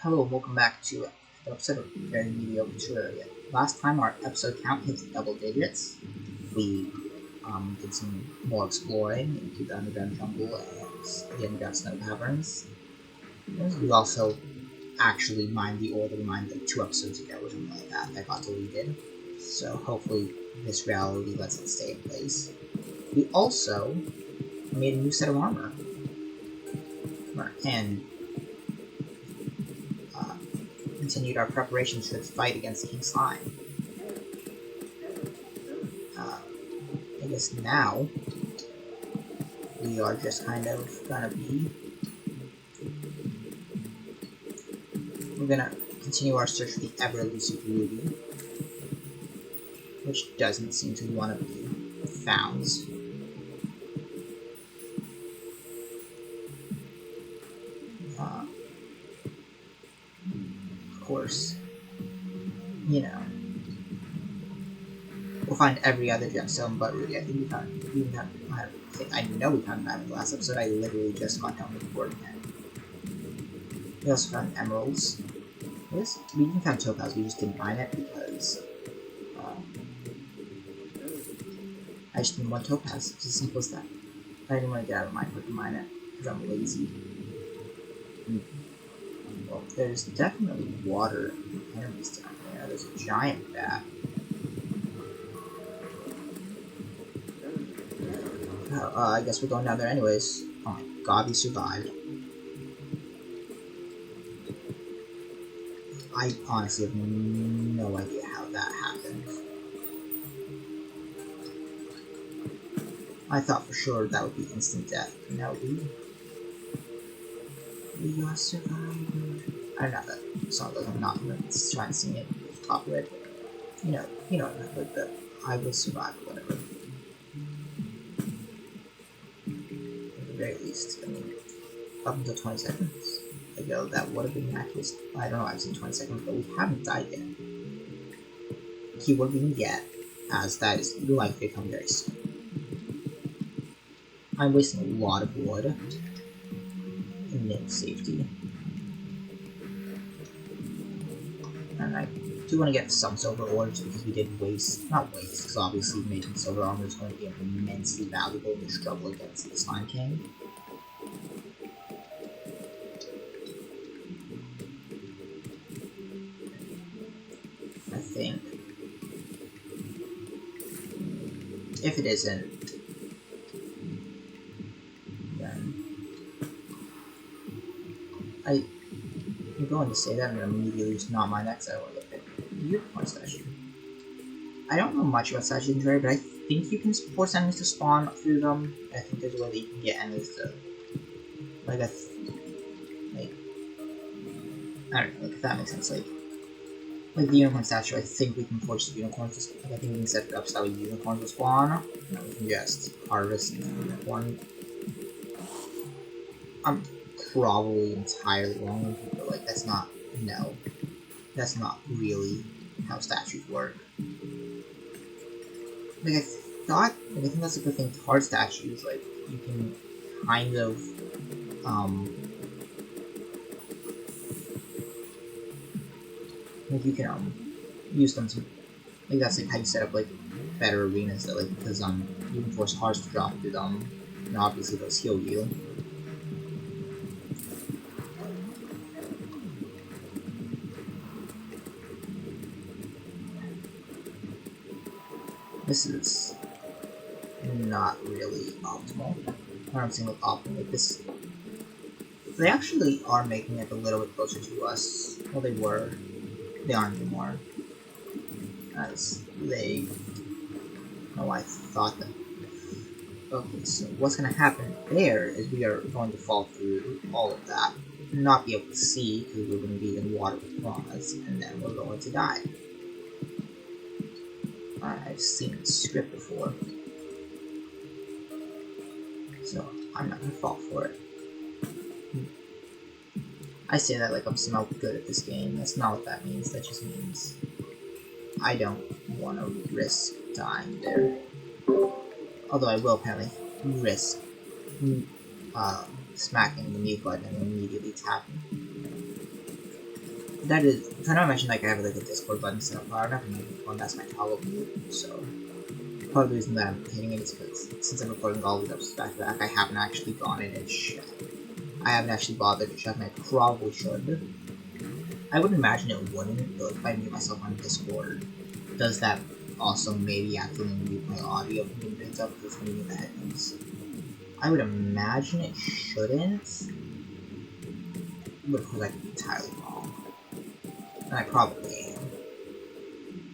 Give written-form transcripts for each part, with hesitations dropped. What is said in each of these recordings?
Hello and welcome back to the episode of Very Mediocre Terraria. Last time our episode count hit double digits. We did some more exploring into the underground jungle and the underground snow caverns. We also actually mined the ore that we mined like 2 episodes ago or something like that that got deleted. So hopefully this reality lets it stay in place. We also made a new set of armor. And continued our preparations for the fight against King Slime. I guess now we are just kind of we're gonna continue our search for the ever elusive ruby, which doesn't seem to want to be found. Of course, you know, we'll find every other gemstone but ruby. I think I know we found that in the last episode. I literally just got done recording it. We also found emeralds. We didn't find topaz, we just didn't mine it because I just didn't want topaz. It's as simple as that. I didn't want to get out of Minecraft to mine it because I'm lazy. Well, there's definitely water enemies down there. There's a giant bat. I guess we're going down there anyways. Oh my god, we survived. I honestly have no idea how that happened. I thought for sure that would be instant death. No, we are survivors. I don't know that song goes. I'm not gonna try and sing it with copyright. You know, like the I will survive or whatever. At the very least, I mean, up until 20 seconds ago, that would have been accurate. I don't know, I've seen 20 seconds, but we haven't died yet. Keyword being yet, as that is likely to come very soon. I'm wasting a lot of wood in name safety. And I do want to get some silver ores because we did not waste, because obviously making silver armor is going to be immensely valuable to struggle against the Slime King. I think. If it isn't, then I'm going to say that I'm going to immediately just not mine that because I don't want to get the unicorn statue. I don't know much about statues in Terraria, but I think you can force enemies to spawn through them. I think there's a way that you can get enemies to, like, I don't know, like, if that makes sense. Like the unicorn statue, I think we can force unicorns to, like, I think we can set it up so that unicorns will spawn, and we can just harvest the unicorn. I'm probably entirely wrong, but, like, that's not really how statues work. Like, I think that's a good thing with hard statues, like, you can kind of, like, you can, use them to, like, that's, like, how you set up, like, better arenas, that, like, because, you can force hearts to drop through them, and obviously those heal you. This is not really optimal. I don't seem like optimal. Like this, they actually are making it a little bit closer to us. Well, they were. They aren't anymore. As they. Oh, I thought that. Okay, so what's going to happen there is we are going to fall through all of that, not be able to see because we're going to be in water with claws, and then we're going to die. I've seen this script before, so I'm not going to fall for it. I say that like I'm somehow good at this game. That's not what that means. That just means I don't want to risk dying there. Although I will apparently risk smacking the mute button and immediately tapping. that is, I know I mentioned like I have like a Discord button set up, but I've never made one. That's my toggle view. So part of the reason that I'm hitting it is because since I'm recording all these episodes back to back, I haven't actually gone in and checked. I haven't actually bothered to check, and I probably should. I would imagine it wouldn't, but if I mute myself on Discord, does that also maybe accidentally mute my audio from being picked up because it's muting the headphones? I would imagine it shouldn't, but of course I could be entirely wrong. And I probably am.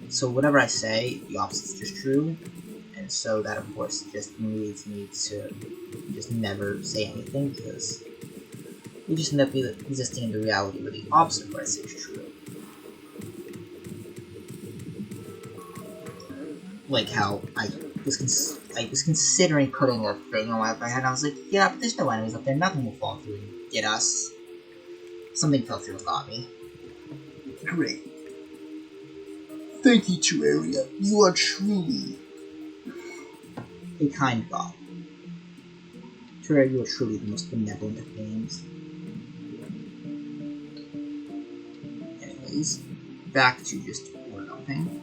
So whatever I say, the opposite's just true, and so that of course just leads me to just never say anything, because we just end up existing in the reality where the opposite of what I say is true. Like how I was considering putting a thing on my upper head, and I was like, yeah, but there's no enemies up there, nothing will fall through and get us. Something fell through and got me. Great. Thank you, Terraria. You are truly a kind god. Terraria, you are truly the most benevolent of beings. Anyways, back to just war dumping.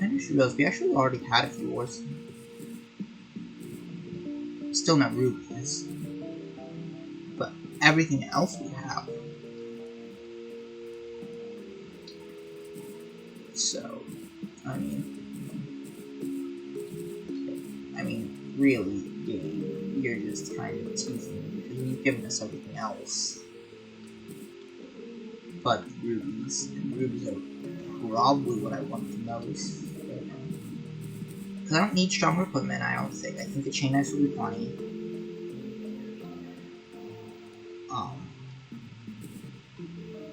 I just realized we actually already had a few wars. Still not rubies, but everything else we have. So, I mean, really, you're just kind of teasing me because you've given us everything else. But rubies, and rubies are probably what I want the most. Because I don't need stronger equipment, I don't think. I think the chain knives will be plenty.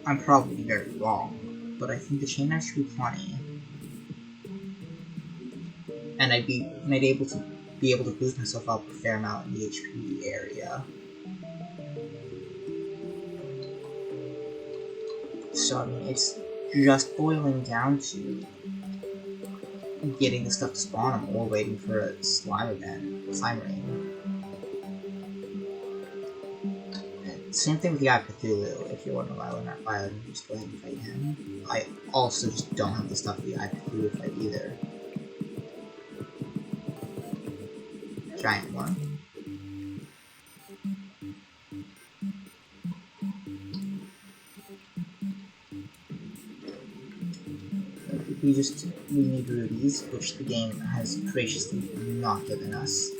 I'm probably very wrong, but I think the chain knives should be plenty. And I'd be able to boost myself up a fair amount in the HP area. So I mean, it's just boiling down to getting the stuff to spawn or waiting for a slime event, slime rain. And same thing with the Eye of Cthulhu. If you're wondering why we're not fighting, just go ahead and fight him. I also just don't have the stuff for the Eye of Cthulhu to fight either. Giant one. We need rubies, which the game has graciously not given us.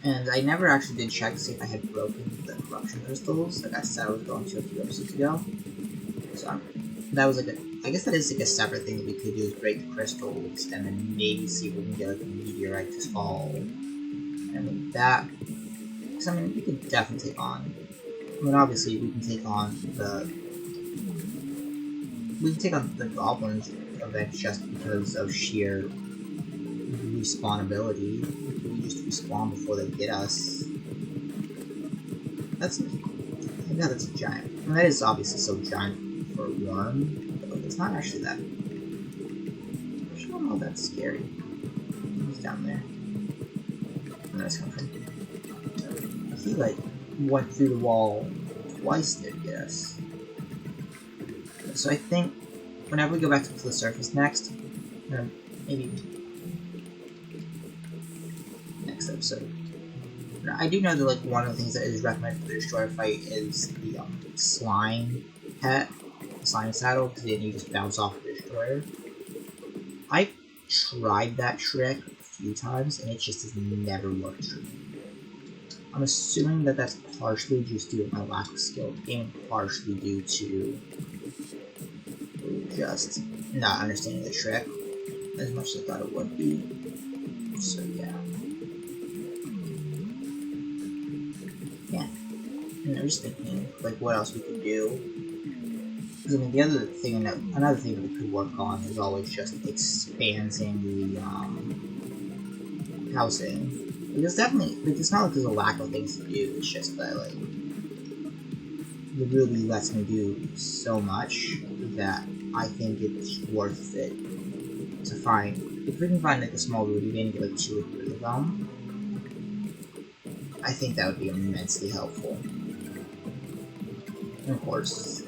And I never actually did check to see if I had broken the corruption crystals, like I said I was going to a few episodes ago. So that was like I guess that is like a separate thing that we could do, is break the crystals and then maybe see if we can get like a meteorite to fall. And with that, because I mean, we could definitely take on. I mean, obviously we can take on the goblins event just because of sheer respawnability. We just respawn before they get us. That's a giant. I mean, that is obviously so giant for a worm, but like, it's not actually that. I don't know that's scary. He's down there. Where does come from? He like went through the wall twice to get us. So I think whenever we go back to the surface next, maybe next episode. Now, I do know that like one of the things that is recommended for the destroyer fight is the slime pet, slime saddle, because then you just bounce off the destroyer. I've tried that trick a few times and it just has never worked for me. I'm assuming that that's partially just due to my lack of skill and partially due to just not understanding the trick as much as I thought it would be. So yeah. And I was thinking, like, what else we could do. Because I mean, another thing that we could work on is always just expanding the housing. Because definitely, like, it's not like there's a lack of things to do. It's just that like it really lets me do so much that I think it's worth it to find if we can find like a small ruby vein and get like 2 or 3 of them, I think that would be immensely helpful. And of course,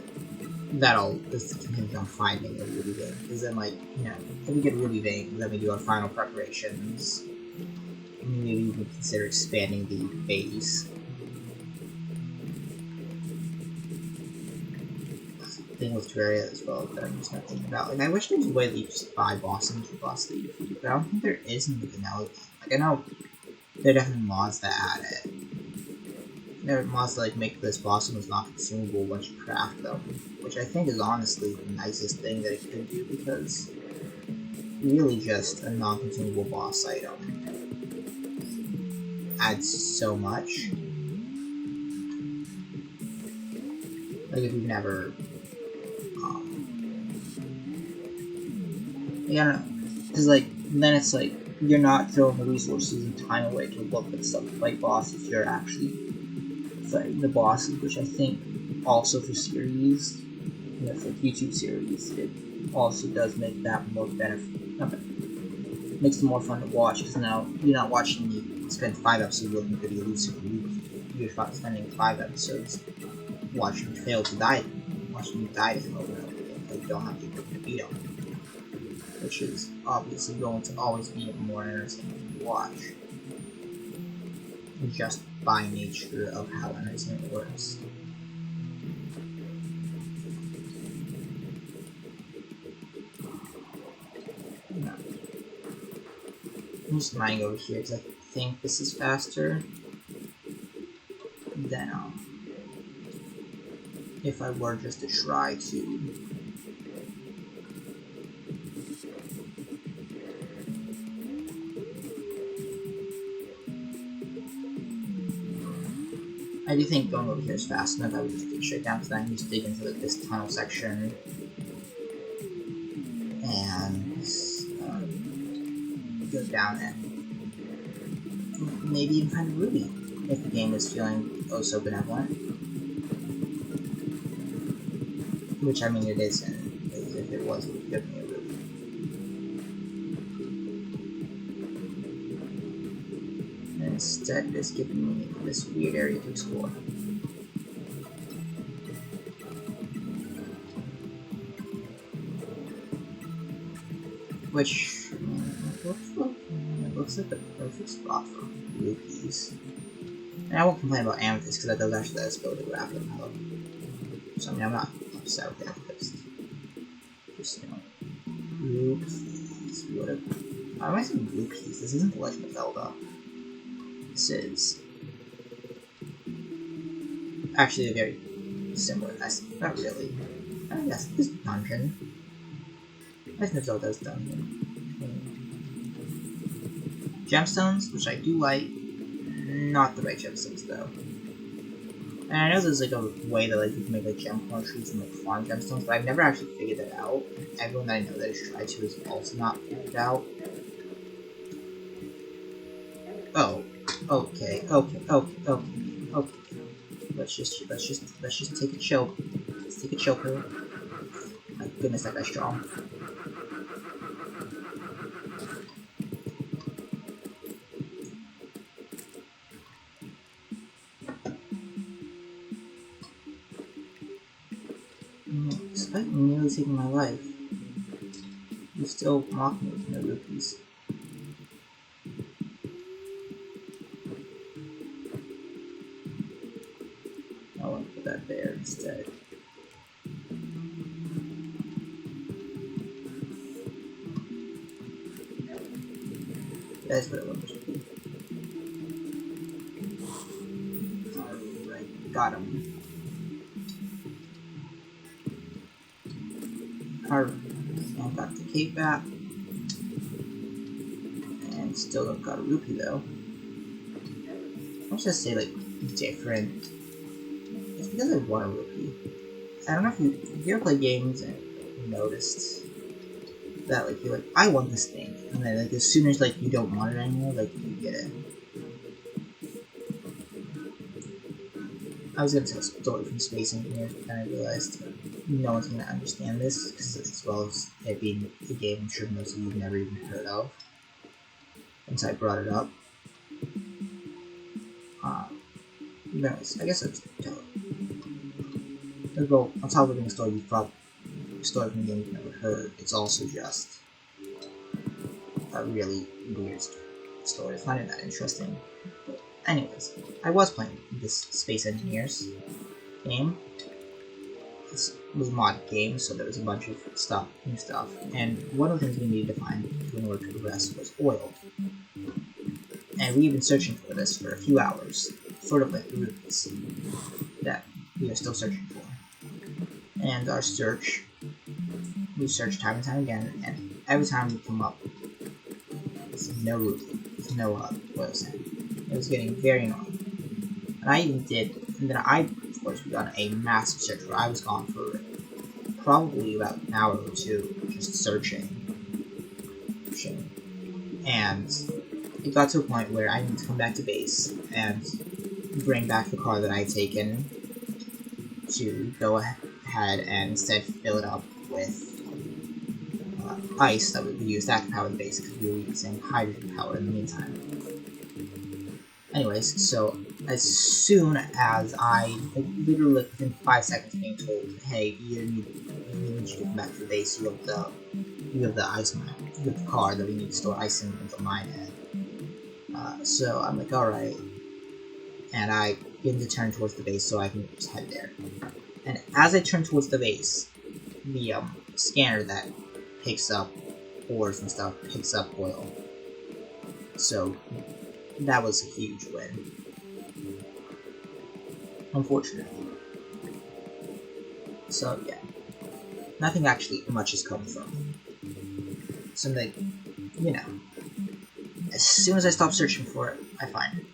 that all is contingent on finding a ruby vein, because then, like, you know, if we get a ruby vein, then we do our final preparations. Maybe we can consider expanding the base. Thing with Terraria as well that I'm just not thinking about. Like, I wish there was a way that you just buy bosses to boss that you defeat, but I don't think there is in the vanilla game. Like, I know there are definitely mods that add it. There are mods that like make this boss almost not consumable once you craft them, which I think is honestly the nicest thing that it could do, because really just a non-consumable boss item adds so much. Like, if you've never yeah, I don't know. Because, like, then it's like, you're not throwing the resources and time away to look at stuff to fight bosses, you're actually fighting the bosses, which I think also for series, you know, for YouTube series, it also does make that more makes it more fun to watch, because now you're not watching me spend 5 episodes looking for the elusive loop, you're spending 5 episodes watching me fail to die, watching me die to him over and over again, because you don't have to beat him. Which is obviously going to always be more entertaining to watch, just by nature of how entertainment works. No. I'm just mining over here because I think this is faster than if I were just to try to I do think going over here is fast enough. I would just dig straight down, because then I can just dig into this tunnel section and go down and maybe even find a ruby if the game is feeling oh so benevolent. Which, I mean, it isn't. If it was, it would give me a ruby. Instead, it's giving me this weird area to explore. Which, it looks like the perfect spot for rupees. And I won't complain about amethyst, because that does actually let us build a graphic mode. So, I mean, I'm not upset with amethyst. Just, you know, rupees. Why am I saying rupees? This isn't the Legend of Zelda. This is actually a very similar, not really. I guess this dungeon. Legend of Zelda's dungeon. Gemstones, which I do like, not the right gemstones though. And I know there's like a way that like you can make like gem corner trees and like farm gemstones, but I've never actually figured that out. Everyone that I know that has tried to has also not figured it out. Oh. Okay. Let's just take a chill. Let's take a chill pill. My goodness, that guy's strong. Despite nearly taking my life, you still mock me with no rupees. That there instead. That's what it wanted to be. Alright, got him. Alright, and got the cape back. And still don't got a rupee though. Let's just say like different. It's because I want a rupee. I don't know if you ever play games and you noticed that like you're like, I want this thing, and then like as soon as like you don't want it anymore, like you get it. I was gonna tell a story from Space Engineer, but then I realized no one's gonna understand this, because as well as it being a game I'm sure most of you have never even heard of, once I brought it up. Anyways, I guess I'll just tell it. Let's go on top of being a story you've probably story from a game you've never heard. It's also just a really weird story. I find it that interesting. But anyways, I was playing this Space Engineers game. This was a mod game, so there was a bunch of new stuff, and one of the things we needed to find in order to progress was oil. And we've been searching for this for a few hours, sort of like the rubies that we are still searching for. And our search, we searched time and time again, and every time we come up with no ruby, with no oil sand. It was getting very annoying. And I even did, and then of course, we got a massive search where I was gone for probably about an hour or two just searching. And it got to a point where I needed to come back to base and bring back the car that I had taken to go ahead and instead fill it up with ice that we could use that to power the base because we were using hydrogen power in the meantime. Anyways, so as soon as I, literally within 5 seconds being told, hey, you need to come back to the base, you have the ice mine, you have the car that we need to store ice in until mine head. So I'm like, alright. And I begin to turn towards the base so I can just head there. And as I turn towards the base, the scanner that picks up ores and stuff picks up oil. So that was a huge win. Unfortunately. So yeah. Nothing actually much has come from. Something, you know. As soon as I stop searching for it, I find it.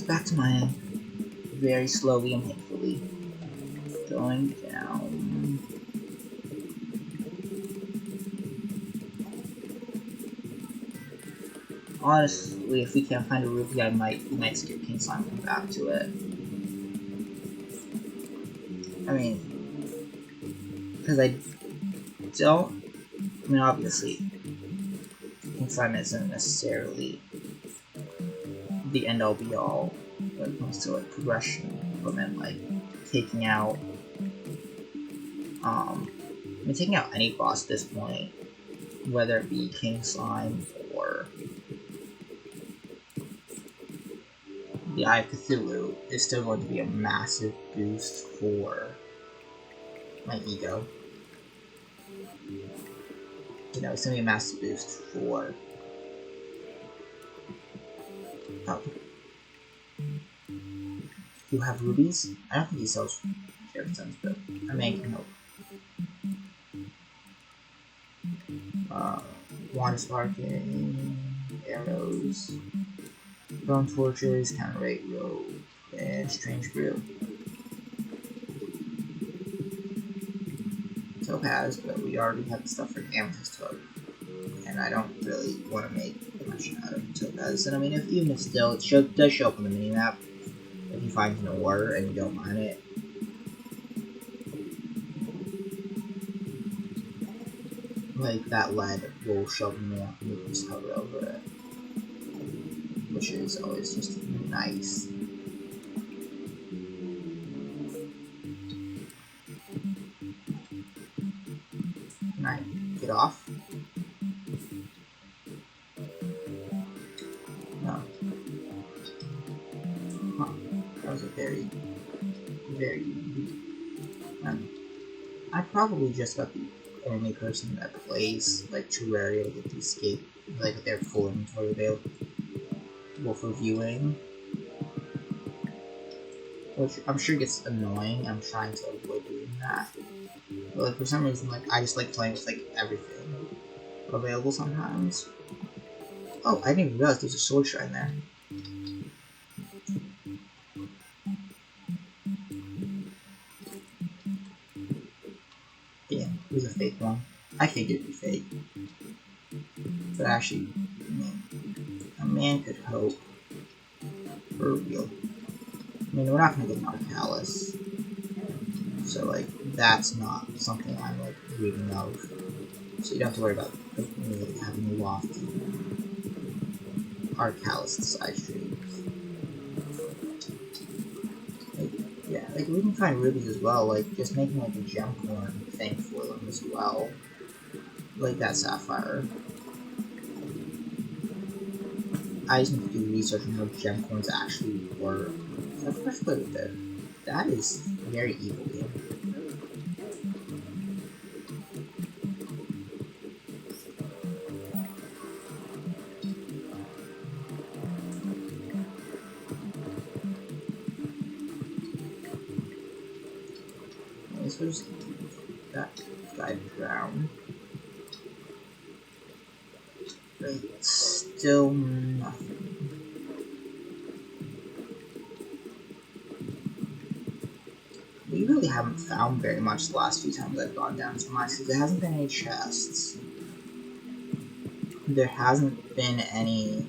Back to mining, very slowly and painfully going down. Honestly, if we can't find a ruby, we might skip King Slime and come back to it. I mean, because obviously, King Slime isn't necessarily the end-all be-all when it comes to like progression from it, like taking out any boss at this point, whether it be King Slime or the Eye of Cthulhu, is still going to be a massive boost for my ego. You know, it's going to be a massive boost for you have rubies? I don't think he sells Sheriffstones, but I mean, I can hope. Wand sparking, arrows, bone torches, counter rate rope, and strange brew. Topaz, but we already have the stuff for the amethyst hook, and I don't really want to make much out of topaz. And I mean, even if still, it does show up on the minimap. If you find an ore and you don't mine it, like that lead will show up in the minimap and you can just hover over it, which is always just nice. Can I get off? No. Huh. That was a very I probably just got the only person that plays like Terraria with the escape, like their full inventory available for viewing, which I'm sure gets annoying. I'm trying to avoid doing that, but like for some reason, like I just like playing with like everything available sometimes. Oh, I didn't even realize there's a sword shrine there. Yeah, it was a fake one. I figured it'd be fake. But actually, I mean, a man could hope for real. I mean, we're not gonna get Narcalis. So, like, that's not something I'm, like, reading of. So you don't have to worry about like, me having lofty Arcalis side streams. Like, yeah, like, we can find rubies as well, like, just making, like, a gemcorn thing for them as well. Like that sapphire. I just need to do research on how gemcorns actually work. So I've never played with it. That is very evil game. This was that guy brown. But still nothing. We really haven't found very much the last few times I've gone down to mines because there hasn't been any chests. There hasn't been any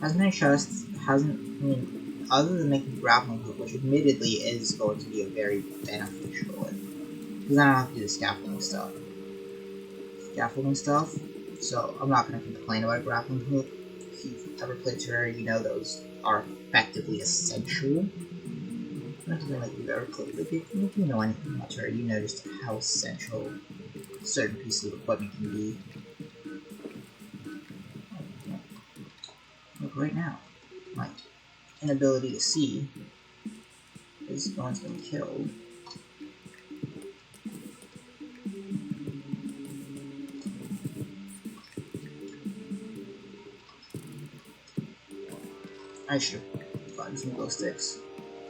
hasn't any chests, hasn't, I mean, other than making grappling hook, which admittedly is going to be a very beneficial one, because I don't have to do the scaffolding stuff, so I'm not going to complain about a grappling hook. If you've ever played Terraria, you know those are effectively essential. Not something like you've ever played, but if you know anything about Terraria, you know just how essential certain pieces of equipment can be. Look, right now, my inability to see is one's been killed. I should have gotten some glow sticks.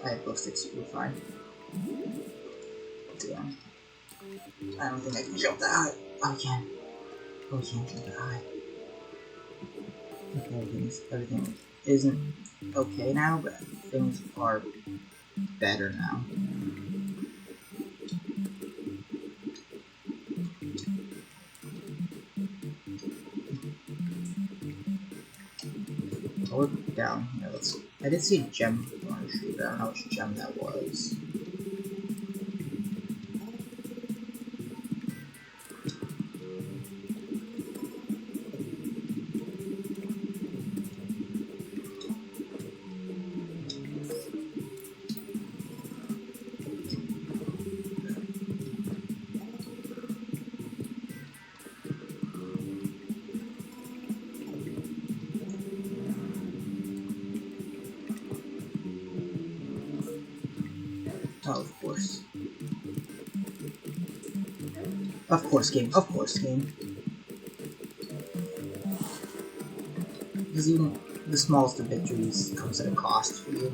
I have glow sticks, we're fine. Damn. I don't think I can jump that high. Oh, I can. Oh, I can't jump that high. Okay, everything isn't okay now, but things are better now. I'll look down here. Let's. I did see a gem on the tree, but I don't know which gem that was. Oh, of course. Of course, game. Of course, game. Because even the smallest of victories comes at a cost for you.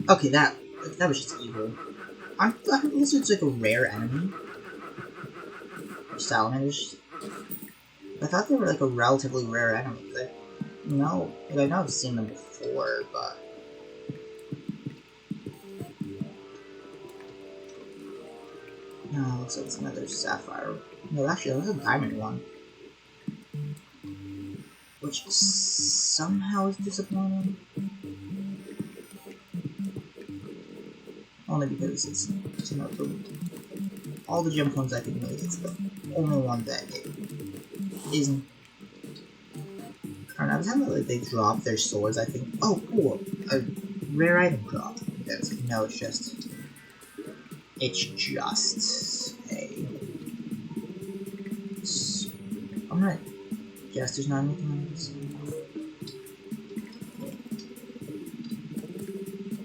Okay, that was just evil. I guess it's like a rare enemy. Salamanders. I thought they were like a relatively rare enemy. Like, no, like, I know I've seen them before, but no, looks like it's another sapphire. No, actually, that was a diamond one, which somehow is disappointing. Only because it's you know, all the gem coins I can make, it's the only one that it isn't. I don't know, every time like, they drop their swords, I think, oh cool, a rare item drop. No, it's just a. I'm gonna guess there's not anything on this.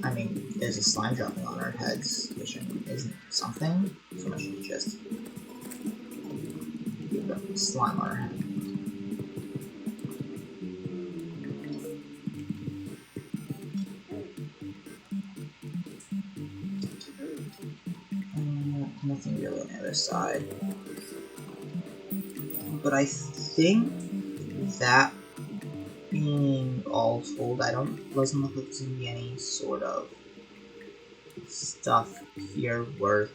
I mean, there's a slime dropping on our heads, which isn't something, so much as just give them slime on our head. Nothing really on the other side. But I think that being all told, doesn't look like there's gonna be any sort of stuff here worth.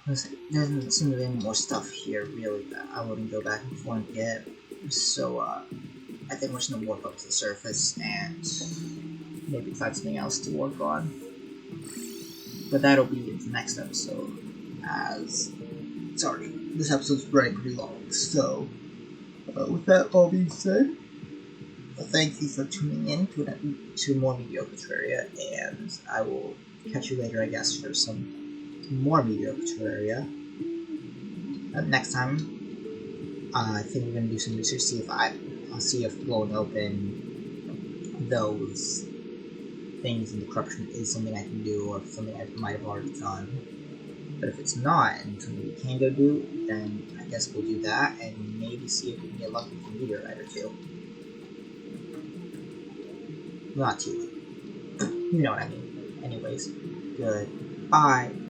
There doesn't seem to be any more stuff here really that I wouldn't go back and forth and get. So I think we're just gonna warp up to the surface and maybe find something else to work on. But that'll be in the next episode, as this episode's running pretty long. So with that all being said, thank you for tuning in to more Mediocre Terraria, and I will catch you later, I guess, for some more Mediocre Terraria. Next time, I think we're gonna do some research, see if blowing open those things in the corruption is something I can do, or something I might have already done. But if it's not, and something we can go do, then I guess we'll do that, and maybe see if we can get lucky with a meteorite or two. Not too late. You know what I mean. Anyways, goodbye.